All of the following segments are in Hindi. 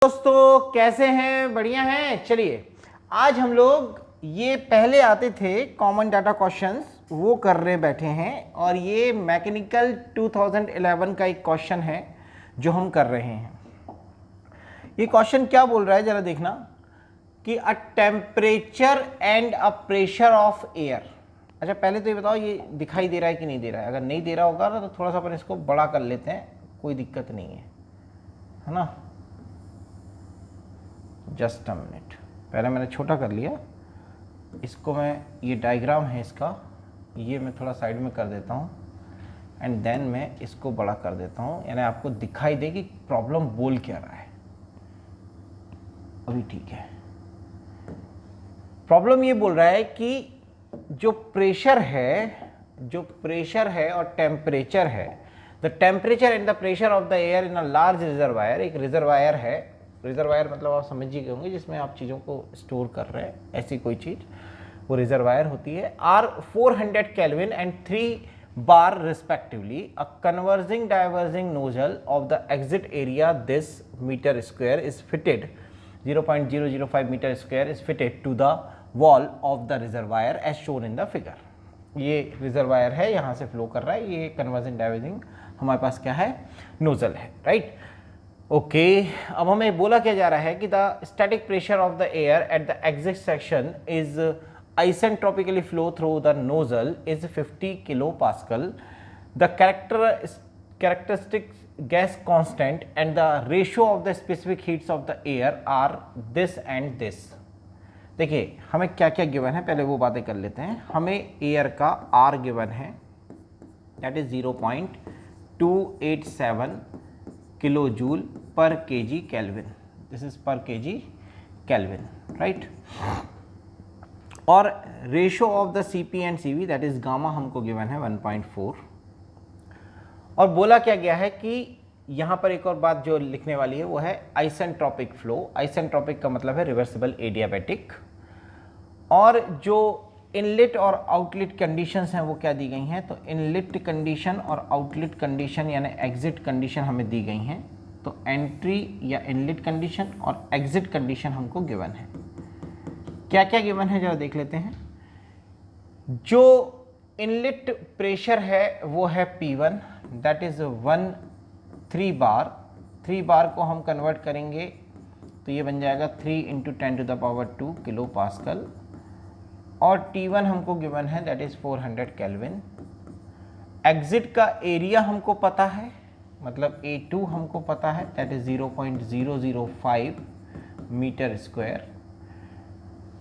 दोस्तों कैसे हैं? बढ़िया हैं। चलिए आज हम लोग ये पहले आते थे कॉमन डाटा क्वेश्चंस वो कर रहे बैठे हैं और ये मैकेनिकल 2011 का एक क्वेश्चन है जो हम कर रहे हैं। ये क्वेश्चन क्या बोल रहा है जरा देखना कि अ temperature and a pressure of air. अच्छा पहले तो ये बताओ ये दिखाई दे रहा है कि नहीं दे रहा है। अगर नहीं दे रहा होगा ना तो थोड़ा सा अपन इसको बड़ा कर लेते हैं, कोई दिक्कत नहीं है ना। जस्ट अ मिनट, पहले मैंने छोटा कर लिया इसको। मैं ये डायग्राम है इसका, ये मैं थोड़ा साइड में कर देता हूँ एंड देन मैं इसको बड़ा कर देता हूँ, यानी आपको दिखाई दे कि प्रॉब्लम बोल क्या रहा है। अभी ठीक है। प्रॉब्लम ये बोल रहा है कि जो प्रेशर है और टेम्परेचर है, the temperature and the pressure of the air in a large reservoir. एक रिजर्वायर है, रिजर्वायर मतलब आप समझ ही गए होंगे जिसमें आप चीज़ों को स्टोर कर रहे हैं, ऐसी कोई चीज़ वो रिजर्वायर होती है। Are 400 kelvin and 3 bar respectively. A converging diverging nozzle of the exit area this metre square is fitted 0.005 metre square is fitted to the wall of the reservoir as shown in the figure. ये रिजर्वायर है, यहाँ से फ्लो कर रहा है। ये कन्वर्जिंग डाइवर्जिंग हमारे पास क्या है, नोजल है, राइट। ओके अब हमें बोला क्या जा रहा है कि the static pressure of the air at the exit section is isentropically flow through the nozzle is 50 kilo pascal. The characteristic gas constant and the ratio of the specific heats of the air are this and this. देखिए हमें क्या क्या गिवन है, पहले वो बातें कर लेते हैं। हमें एयर का आर गिवन है, दैट इज 0.287 किलो जूल पर केजी केल्विन। दिस इज पर केजी केल्विन, राइट। और ratio of the CP and CV that is gamma हमको गिवन है 1.4। और बोला क्या गया है कि यहाँ पर एक और बात जो लिखने वाली है वो है आइसेंट्रोपिक फ्लो। आइसेंट्रोपिक का मतलब है रिवर्सिबल एडियाबैटिक। और जो इनलेट और आउटलेट कंडीशंस हैं वो क्या दी गई हैं, तो इनलेट कंडीशन और आउटलेट कंडीशन यानी एग्जिट कंडीशन हमें दी गई हैं। तो एंट्री या इनलेट कंडीशन और एग्जिट कंडीशन हमको गिवन है। क्या क्या गिवन है जरा देख लेते हैं। जो इनलेट प्रेशर है वो है P1, दैट इज 3 बार। 3 बार को हम कन्वर्ट करेंगे तो ये बन जाएगा 3 × 10⁻² किलो पास्कल। और T1 हमको गिवन है दैट इज 400 केल्विन। एग्जिट का एरिया हमको पता है, मतलब A2 हमको पता है दैट इज 0.005 मीटर स्क्वायर।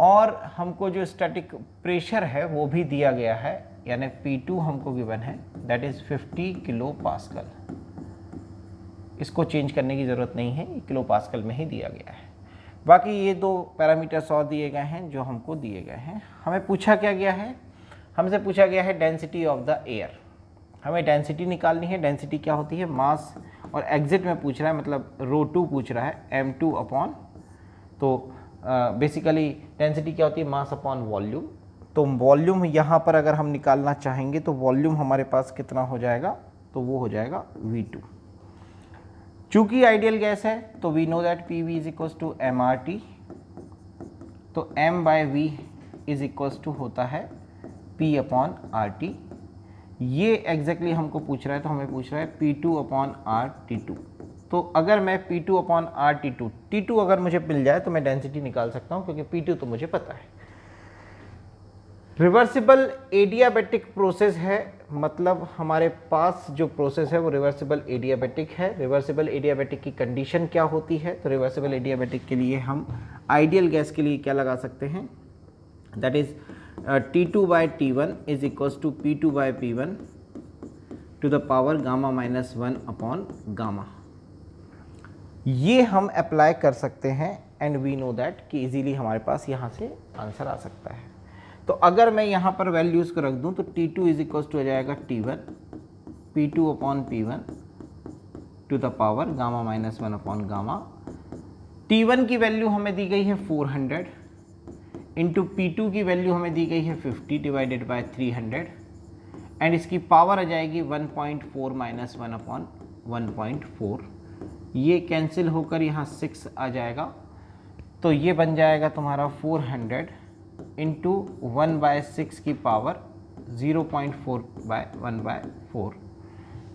और हमको जो स्टैटिक प्रेशर है वो भी दिया गया है, यानी P2 हमको गिवन है दैट इज 50 किलो पास्कल। इसको चेंज करने की ज़रूरत नहीं है, ये किलो पास्कल में ही दिया गया है। बाकी ये 2 पैरामीटर्स और दिए गए हैं जो हमको दिए गए हैं। हमें पूछा क्या गया है, हमसे पूछा गया है डेंसिटी ऑफ द एयर। हमें डेंसिटी निकालनी है। डेंसिटी क्या होती है, मास। और एग्जिट में पूछ रहा है, मतलब ρ2 पूछ रहा है m2 अपॉन, तो बेसिकली डेंसिटी क्या होती है, मास अपॉन वॉल्यूम। तो वॉल्यूम यहाँ पर अगर हम निकालना चाहेंगे तो वॉल्यूम हमारे पास कितना हो जाएगा, तो वो हो जाएगा V2। चूंकि आइडियल गैस है तो we know that PV is equals to MRT। तो M/V इज इक्वल्स टू होता है P/RT। ये एग्जैक्टली हमको पूछ रहा है, तो हमें पूछ रहा है P2/RT2। तो अगर मैं P2/RT2 T2 अगर मुझे मिल जाए तो मैं डेंसिटी निकाल सकता हूँ, क्योंकि P2 तो मुझे पता है। रिवर्सिबल एडियाबैटिक प्रोसेस है, मतलब हमारे पास जो प्रोसेस है वो रिवर्सिबल एडियाबैटिक है। रिवर्सिबल एडियाबैटिक की कंडीशन क्या होती है, तो रिवर्सिबल एडियाबैटिक के लिए हम आइडियल गैस के लिए क्या लगा सकते हैं, that is T2/T1 is equals to P2/P1 to the power γ-1 upon gamma. ये हम अप्लाई कर सकते हैं एंड वी नो दैट कि इजीली हमारे पास यहाँ से आंसर आ सकता है। तो अगर मैं यहाँ पर वैल्यूज़ को रख दूँ तो T2 इज इक्वल्स टू हो जाएगा T1 P2/P1 to the power γ-1 upon gamma. T1 की वैल्यू हमें दी गई है 400 इंटू P2 की वैल्यू हमें दी गई है 50 डिवाइडेड बाय 300 एंड इसकी पावर आ जाएगी 1.4 - 1 अपॉन 1.4। ये कैंसिल होकर यहाँ 6 आ जाएगा, तो ये बन जाएगा तुम्हारा 400 इंटू 1/6 की power 0.4 by 1/4,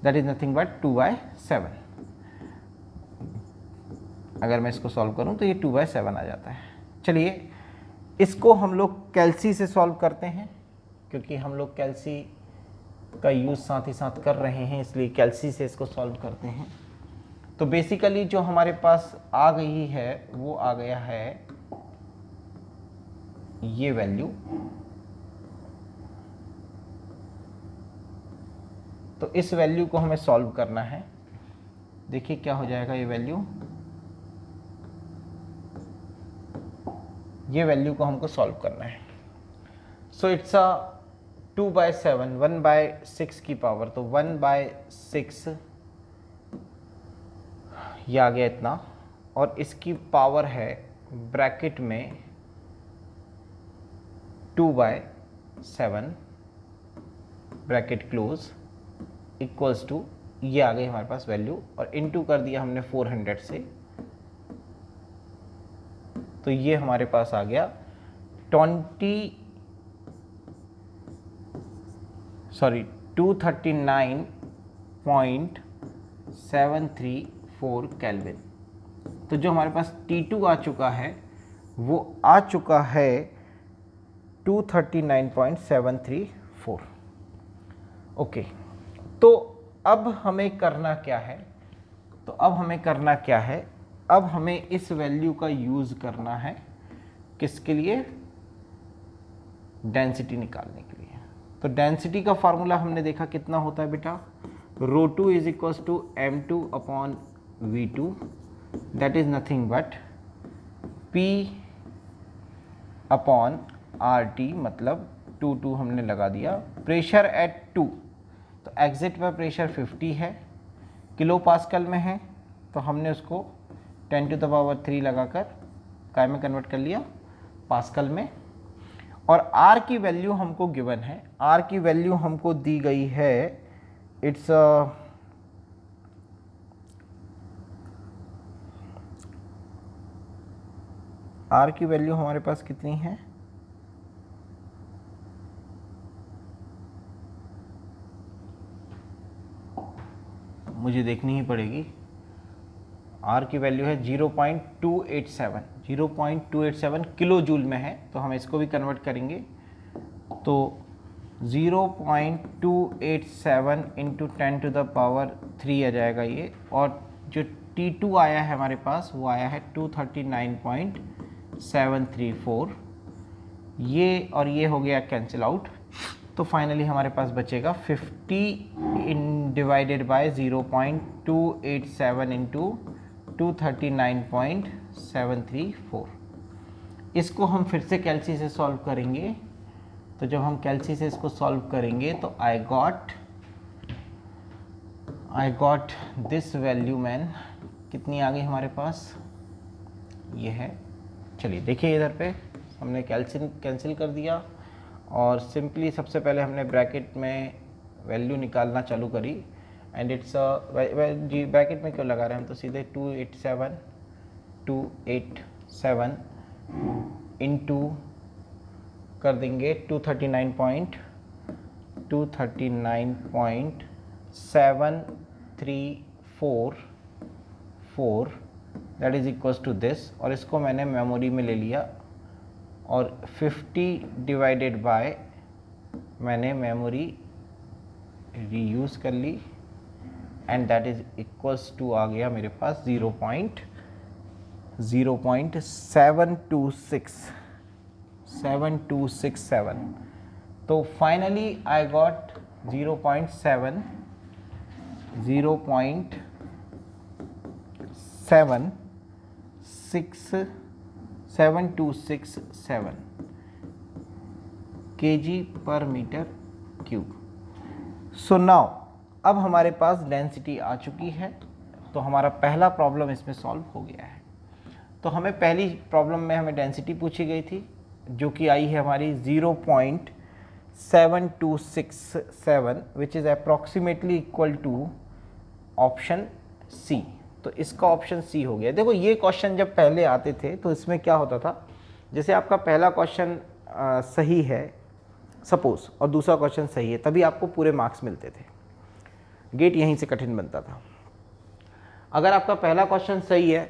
that is nothing but 2/7। अगर मैं इसको सॉल्व करूं तो ये 2/7 आ जाता है। चलिए इसको हम लोग कैल्सी से सॉल्व करते हैं, क्योंकि हम लोग कैल्सी का यूज़ साथ ही साथ कर रहे हैं, इसलिए कैल्सी से इसको सॉल्व करते हैं। तो बेसिकली जो हमारे पास आ गई है वो आ गया है ये वैल्यू। तो इस वैल्यू को हमें सॉल्व करना है। देखिए क्या हो जाएगा ये वैल्यू, ये वैल्यू को हमको सॉल्व करना है। सो इट्स अ 2/7, 1/6 की पावर, तो 1/6 ये आ गया इतना, और इसकी पावर है ब्रैकेट में 2/7 ब्रैकेट क्लोज इक्वल्स टू, ये आ गई हमारे पास वैल्यू, और इनटू कर दिया हमने 400 से, तो ये हमारे पास आ गया 239.734 केल्विन। तो जो हमारे पास T2 आ चुका है वो आ चुका है 239.734। ओके, तो अब हमें करना क्या है, अब हमें इस वैल्यू का यूज़ करना है किसके लिए, डेंसिटी निकालने के लिए। तो डेंसिटी का फार्मूला हमने देखा कितना होता है बेटा, ρ2 is equals to m2 upon v2, that is nothing but p upon RT, मतलब 2 हमने लगा दिया। प्रेशर एट 2, तो एग्जिट पर प्रेशर 50 है, किलो पास्कल में है, तो हमने उसको 10⁻³ लगाकर काय में कन्वर्ट कर लिया, पास्कल में। और R की वैल्यू हमको गिवन है, R की वैल्यू हमको दी गई है, इट्स R की वैल्यू हमारे पास कितनी है, मुझे देखनी ही पड़ेगी। R की वैल्यू है 0.287 किलो जूल में है, तो हम इसको भी कन्वर्ट करेंगे, तो 0.287 इंटू 10⁻³ आ जाएगा ये, और जो T2 आया है हमारे पास वो आया है 239.734, ये और ये हो गया कैंसिल आउट, तो फाइनली हमारे पास बचेगा 50 डिवाइडेड बाय 0.287 इंटू 239.734। इसको हम फिर से कैल्सी से सॉल्व करेंगे, तो जब हम कैल्सी से इसको सॉल्व करेंगे तो I got this value man, कितनी आ गई हमारे पास, ये है। चलिए देखिए इधर पे हमने कैंसिल कर दिया, और सिंपली सबसे पहले हमने ब्रैकेट में वैल्यू निकालना चालू करी, एंड इट्स जी ब्रैकेट में क्यों लगा रहे हैं हम, तो सीधे 287 इंटू कर देंगे 239.734, that is equals to this, और इसको मैंने मेमोरी में ले लिया, और 50 डिवाइडेड बाय मैंने मेमोरी रीयूज़ कर ली, and that is equals to आ गया मेरे पास 0.7267। तो finally I got 0.7267 kg/m³। So now अब हमारे पास डेंसिटी आ चुकी है, तो हमारा पहला प्रॉब्लम इसमें सॉल्व हो गया है। तो हमें पहली प्रॉब्लम में हमें डेंसिटी पूछी गई थी, जो कि आई है हमारी 0.7267, which is approximately equal to option C. तो इसका ऑप्शन सी हो गया। देखो ये क्वेश्चन जब पहले आते थे तो इसमें क्या होता था, जैसे आपका पहला क्वेश्चन सही है सपोज और दूसरा क्वेश्चन सही है, तभी आपको पूरे मार्क्स मिलते थे। गेट यहीं से कठिन बनता था। अगर आपका पहला क्वेश्चन सही है,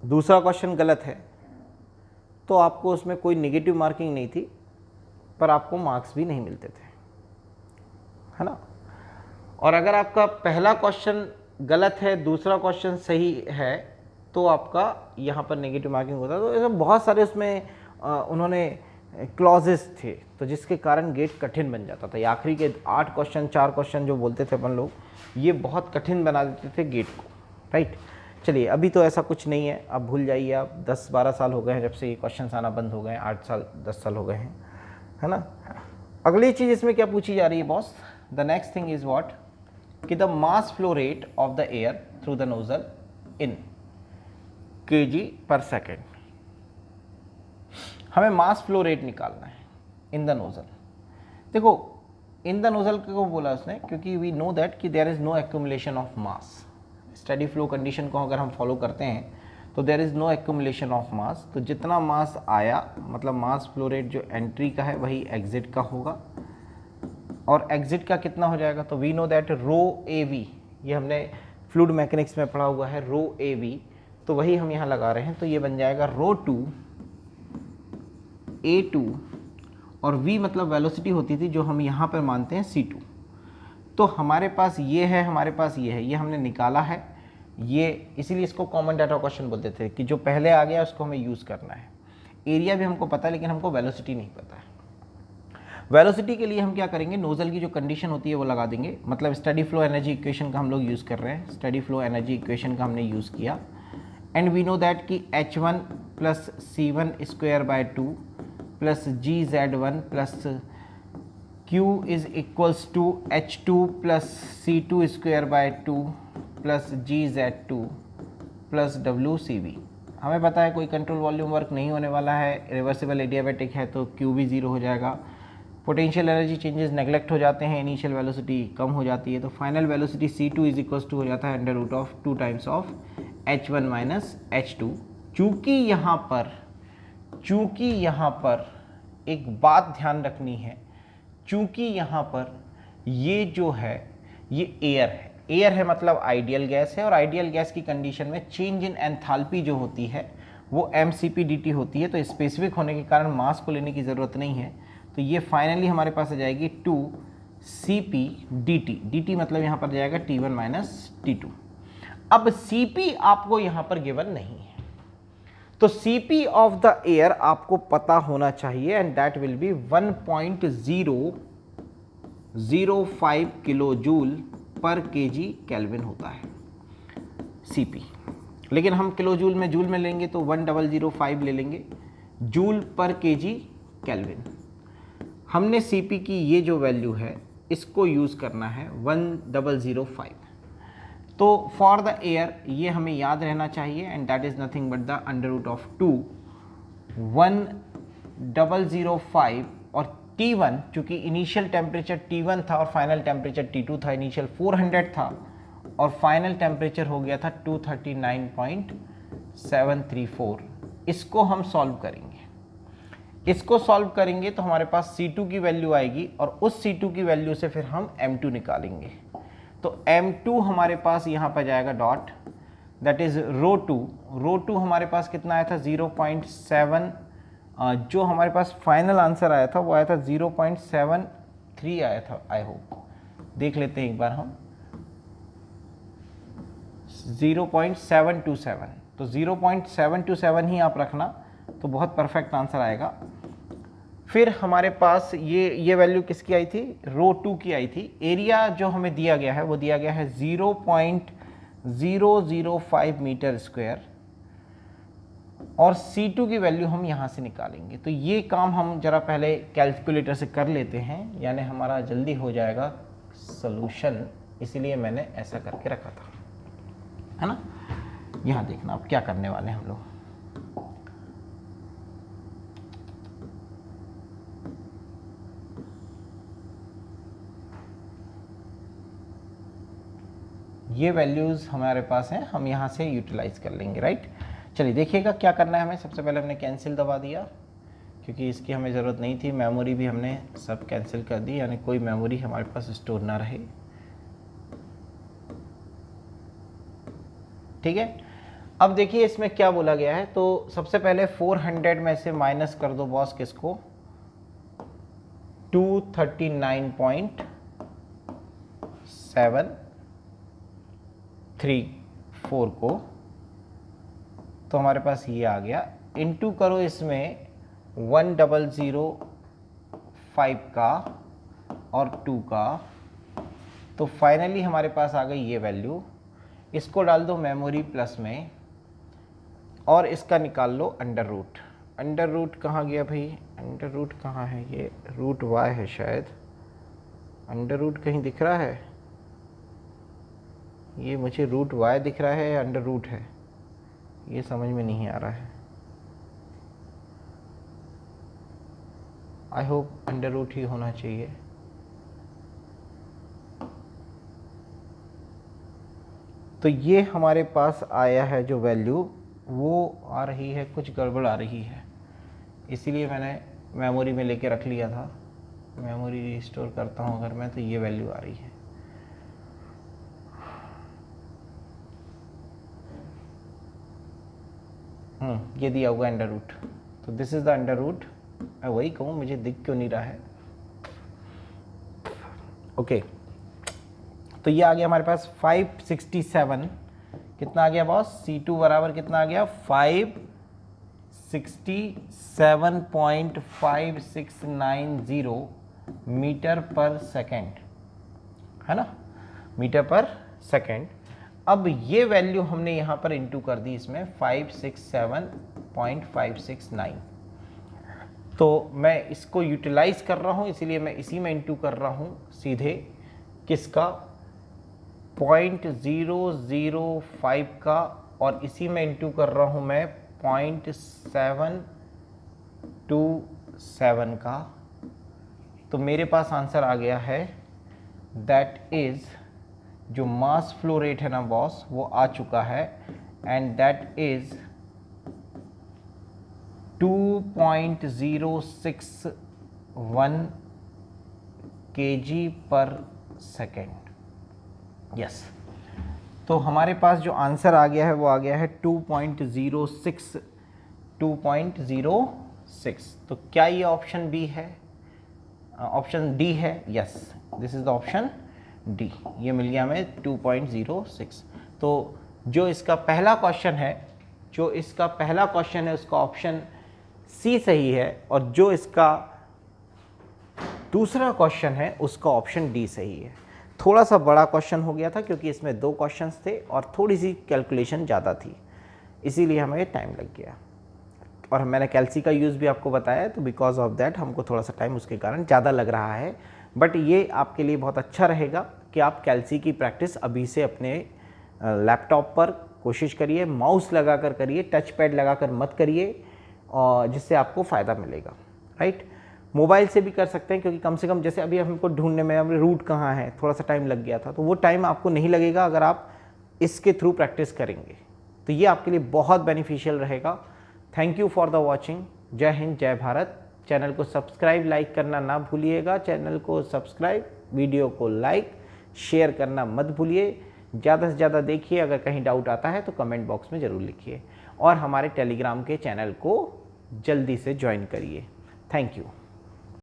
दूसरा क्वेश्चन गलत है, तो आपको उसमें कोई नेगेटिव मार्किंग नहीं थी, पर आपको मार्क्स भी नहीं मिलते थे, है ना। और अगर आपका पहला क्वेश्चन गलत है, दूसरा क्वेश्चन सही है, तो आपका यहाँ पर नेगेटिव मार्किंग होता है। तो ऐसे बहुत सारे उसमें उन्होंने क्लॉजेस थे, तो जिसके कारण गेट कठिन बन जाता था। ये आखिरी के 8 क्वेश्चन 4 क्वेश्चन जो बोलते थे अपन लोग, ये बहुत कठिन बना देते थे गेट को, राइट। चलिए अभी तो ऐसा कुछ नहीं है, अब भूल जाइए आप। 10-12 साल हो गए हैं जब से ये क्वेश्चन आना बंद हो गए, 8 साल 10 साल हो गए हैं, है ना। अगली चीज़ इसमें क्या पूछी जा रही है boss, the next thing is what, कि the mass flow rate of the air through the nozzle in kg per second. हमें मास फ्लो रेट निकालना है इन द नोजल। देखो इन द नोजल को बोला उसने क्योंकि वी नो दैट कि there is no accumulation of mass. Steady flow condition को अगर हम फॉलो करते हैं तो there is no accumulation of mass. तो जितना मास आया, मतलब मास फ्लो रेट जो एंट्री का है वही एग्जिट का होगा, और एग्जिट का कितना हो जाएगा, तो we know that rho A V, ये हमने फ्लूइड मैकेनिक्स में पढ़ा हुआ है, रो ए वी, तो वही हम यहाँ लगा रहे हैं। तो ये बन जाएगा रो टू ए टू, और v मतलब वेलोसिटी होती थी जो हम यहाँ पर मानते हैं c2। तो हमारे पास ये है, हमारे पास ये है, ये हमने निकाला है ये, इसीलिए इसको कॉमन डाटा क्वेश्चन बोलते थे कि जो पहले आ गया उसको हमें यूज़ करना है। एरिया भी हमको पता है लेकिन हमको वेलोसिटी नहीं पता है। वेलोसिटी के लिए हम क्या करेंगे, नोजल की जो कंडीशन होती है वो लगा देंगे, मतलब स्टडी फ्लो एनर्जी इक्वेशन का हम लोग यूज़ कर रहे हैं, स्टडी फ्लो एनर्जी इक्वेशन का हमने यूज़ किया। एंड वी नो दैट कि h1 plus c1 square by 2 plus gz1 plus q is equals to h2 plus c2 square by 2 plus gz2 plus wcv। हमें पता है कोई कंट्रोल वॉल्यूम वर्क नहीं होने वाला है, रिवर्सिबल एडियाबैटिक है तो q भी 0 हो जाएगा। पोटेंशियल एनर्जी चेंजेस नेगलेक्ट हो जाते हैं, इनिशियल वेलोसिटी कम हो जाती है, तो final velocity c2 is equals to हो जाता है under root of 2 times of h1 minus h2। चूँकि यहाँ पर एक बात ध्यान रखनी है, चूँकि यहाँ पर ये जो है ये एयर है, एयर है मतलब आइडियल गैस है, और आइडियल गैस की कंडीशन में चेंज इन एंथैल्पी जो होती है वो mCp/dt होती है। तो स्पेसिफिक होने के कारण मास को लेने की ज़रूरत नहीं है, तो ये फाइनली हमारे पास आ जाएगी 2Cp/dt। dt मतलब यहाँ पर जाएगा T1 माइनस T2। अब Cp आपको यहाँ पर गिवन नहीं है, तो Cp ऑफ द एयर आपको पता होना चाहिए, and that will be 1.005 kilo joule पर केजी केल्विन होता है Cp। लेकिन हम किलो जूल में लेंगे तो 1005 ले लेंगे जूल पर केजी केल्विन। हमने Cp की ये जो वैल्यू है इसको यूज़ करना है 1005। तो फॉर द एयर ये हमें याद रहना चाहिए, and that is nothing but the under root of 2 1005, और T1 चूँकि इनिशियल टेम्परेचर T1 था और फाइनल टेम्परेचर T2 था, इनिशियल 400 था और फाइनल टेम्परेचर हो गया था 239.734। इसको हम सॉल्व करेंगे, तो हमारे पास C2 की वैल्यू आएगी, और उस C2 की वैल्यू से फिर हम M2 निकालेंगे। तो M2 हमारे पास यहाँ पर जाएगा dot, that is rho two हमारे पास कितना आया था 0.7, जो हमारे पास फाइनल आंसर आया था वो आया था 0.73 आया था। आई होप देख लेते हैं एक बार हम, 0.727, तो 0.727 ही आप रखना तो बहुत परफेक्ट आंसर आएगा। फिर हमारे पास ये वैल्यू किसकी आई थी, रो 2 की आई थी। एरिया जो हमें दिया गया है वो दिया गया है 0.005 मीटर स्क्वायर, और C2 की वैल्यू हम यहाँ से निकालेंगे। तो ये काम हम जरा पहले कैलकुलेटर से कर लेते हैं, यानी हमारा जल्दी हो जाएगा सॉल्यूशन, इसीलिए मैंने ऐसा करके रखा था, है ना। यहाँ देखना अब क्या करने वाले हैं हम लोग। ये वैल्यूज़ हमारे पास हैं, हम यहाँ से यूटिलाइज कर लेंगे, राइट। चलिए देखिएगा क्या करना है हमें। सबसे पहले हमने कैंसिल दबा दिया क्योंकि इसकी हमें ज़रूरत नहीं थी। मेमोरी भी हमने सब कैंसिल कर दी, यानी कोई मेमोरी हमारे पास स्टोर ना रहे, ठीक है। अब देखिए इसमें क्या बोला गया है। तो सबसे पहले 400 में से माइनस कर दो बॉस किसको, 239.734 को, तो हमारे पास ये आ गया। इनटू करो इसमें 1005 का और 2 का, तो फाइनली हमारे पास आ गई ये वैल्यू। इसको डाल दो मेमोरी प्लस में और इसका निकाल लो अंडर रूट। अंडर रूट कहाँ गया भाई, अंडर रूट कहाँ है, ये रूट y है शायद। अंडर रूट कहीं दिख रहा है, ये मुझे रूट y दिख रहा है या अंडर रूट है, ये समझ में नहीं आ रहा है। आई होप अंडर रूट ही होना चाहिए। तो ये हमारे पास आया है जो वैल्यू, वो आ रही है, कुछ गड़बड़ आ रही है, इसीलिए मैंने मेमोरी में लेके रख लिया था। मेमोरी रिस्टोर करता हूँ अगर मैं, तो ये वैल्यू आ रही है। ये दिया होगा अंडर रूट, तो this is the under root. मैं वही कहूँ, मुझे दिख क्यों नहीं रहा है। ओके, तो ये आ गया हमारे पास 567। कितना आ गया बॉस, C2 बराबर कितना आ गया, 567.5690 मीटर पर सेकेंड, है ना, मीटर पर सेकेंड। अब ये वैल्यू हमने यहाँ पर इंटू कर दी इसमें 567.569। तो मैं इसको यूटिलाइज कर रहा हूँ, इसीलिए मैं इसी में इंटू कर रहा हूँ सीधे किसका, 0.005 का, और इसी में इंटू कर रहा हूँ मैं 0.727 का। तो मेरे पास आंसर आ गया है, दैट इज़, जो मास फ्लो रेट है ना बॉस, वो आ चुका है, and that is 2.061 kg per second. Yes, तो हमारे पास जो आंसर आ गया है वो आ गया है 2.06। तो क्या ये ऑप्शन बी है, ऑप्शन डी है? Yes, this is the option D. ये मिल गया हमें 2.06। तो जो इसका पहला क्वेश्चन है, उसका ऑप्शन सी सही है, और जो इसका दूसरा क्वेश्चन है उसका ऑप्शन डी सही है। थोड़ा सा बड़ा क्वेश्चन हो गया था क्योंकि इसमें 2 क्वेश्चंस थे और थोड़ी सी कैलकुलेशन ज़्यादा थी, इसीलिए हमें टाइम लग गया। और मैंने कैल्सी का यूज़ भी आपको बताया, तो बिकॉज ऑफ दैट हमको थोड़ा सा टाइम उसके कारण ज़्यादा लग रहा है। बट ये आपके लिए बहुत अच्छा रहेगा कि आप कैल्सी की प्रैक्टिस अभी से अपने लैपटॉप पर कोशिश करिए, माउस लगा कर करिए, टच पैड लगा कर मत करिए, और जिससे आपको फ़ायदा मिलेगा, राइट। मोबाइल से भी कर सकते हैं, क्योंकि कम से कम जैसे अभी हमको ढूंढने में हमें रूट कहाँ है, थोड़ा सा टाइम लग गया था, तो वो टाइम आपको नहीं लगेगा अगर आप इसके थ्रू प्रैक्टिस करेंगे। तो ये आपके लिए बहुत बेनिफिशियल रहेगा। Thank you for the watching. जय हिंद, जय भारत। चैनल को सब्सक्राइब, लाइक करना ना भूलिएगा। चैनल को सब्सक्राइब, वीडियो को लाइक, शेयर करना मत भूलिए। ज़्यादा से ज़्यादा देखिए, अगर कहीं डाउट आता है तो कमेंट बॉक्स में ज़रूर लिखिए, और हमारे टेलीग्राम के चैनल को जल्दी से ज्वाइन करिए। Thank you.